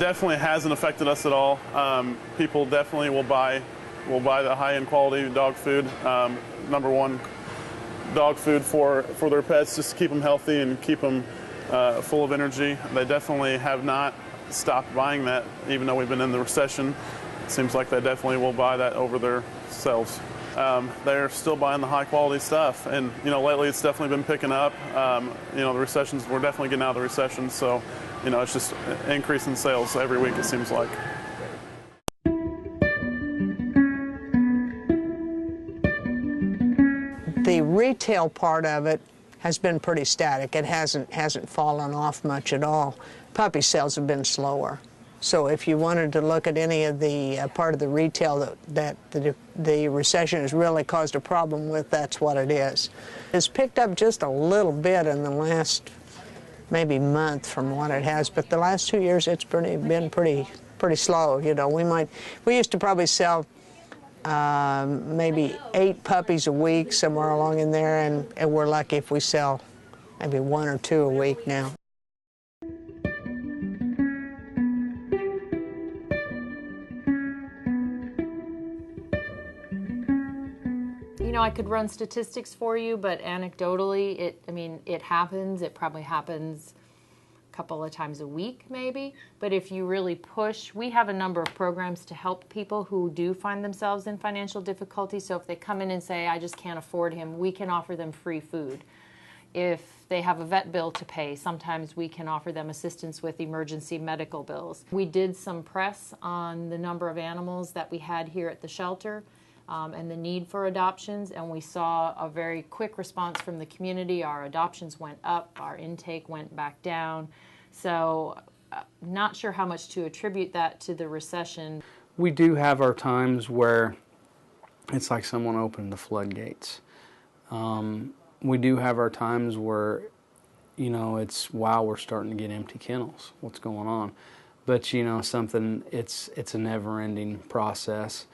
definitely hasn't affected us at all. People definitely will buy the high-end quality dog food. Number one, dog food for their pets, just to keep them healthy and keep them full of energy. They definitely have not stopped buying that, even though we've been in the recession. It seems like they definitely will buy that over their selves. They're still buying the high-quality stuff, and lately it's definitely been picking up. The recessions, we're definitely getting out of the recession, so it's just increasing sales every week, it seems like. The retail part of it has been pretty static. It hasn't fallen off much at all. Puppy sales have been slower. So if you wanted to look at any of the part of the retail that the recession has really caused a problem with, that's what it is. It's picked up just a little bit in the last maybe month from what it has, but the last 2 years it's been pretty slow. We used to probably sell maybe 8 puppies a week, somewhere along in there, and we're lucky if we sell maybe 1 or 2 a week now. I could run statistics for you, but anecdotally, it happens. It probably happens a couple of times a week, maybe. But if you really push, we have a number of programs to help people who do find themselves in financial difficulty. So if they come in and say, I just can't afford him, we can offer them free food. If they have a vet bill to pay, sometimes we can offer them assistance with emergency medical bills. We did some press on the number of animals that we had here at the shelter. And the need for adoptions, and we saw a very quick response from the community. Our adoptions went up, our intake went back down. So not sure how much to attribute that to the recession. We do have our times where it's like someone opened the floodgates. We do have our times where, it's, wow, we're starting to get empty kennels. What's going on? But, it's a never-ending process.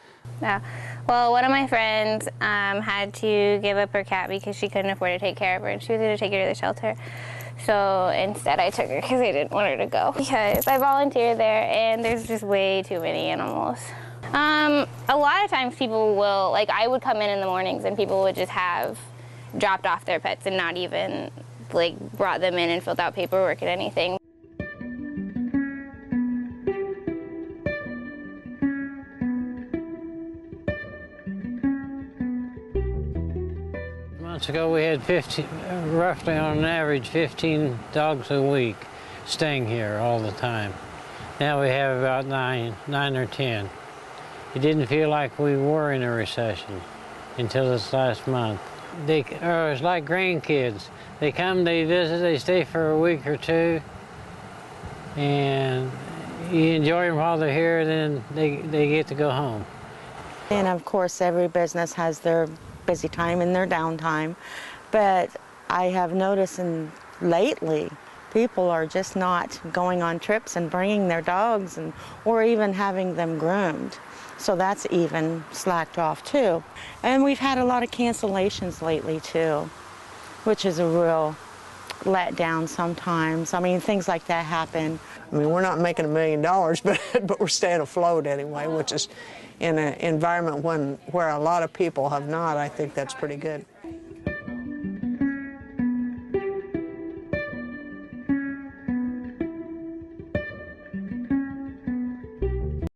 Yeah. Well, one of my friends had to give up her cat because she couldn't afford to take care of her, and she was going to take her to the shelter. So instead I took her because I didn't want her to go. Because I volunteer there, and there's just way too many animals. A lot of times people will, I would come in the mornings and people would just have dropped off their pets and not even, brought them in and filled out paperwork and anything. Months ago we had roughly on an average 15 dogs a week staying here all the time. Now we have about nine or 10. It didn't feel like we were in a recession until this last month. It's like grandkids. They come, they visit, they stay for a week or two, and you enjoy them while they're here, then they get to go home. And of course every business has their busy time and their downtime, but I have noticed lately people are just not going on trips and bringing their dogs or even having them groomed. So that's even slacked off too. And we've had a lot of cancellations lately too, which is a real letdown sometimes. Things like that happen. We're not making $1 million, but we're staying afloat anyway, which is in an environment where a lot of people have not. I think that's pretty good.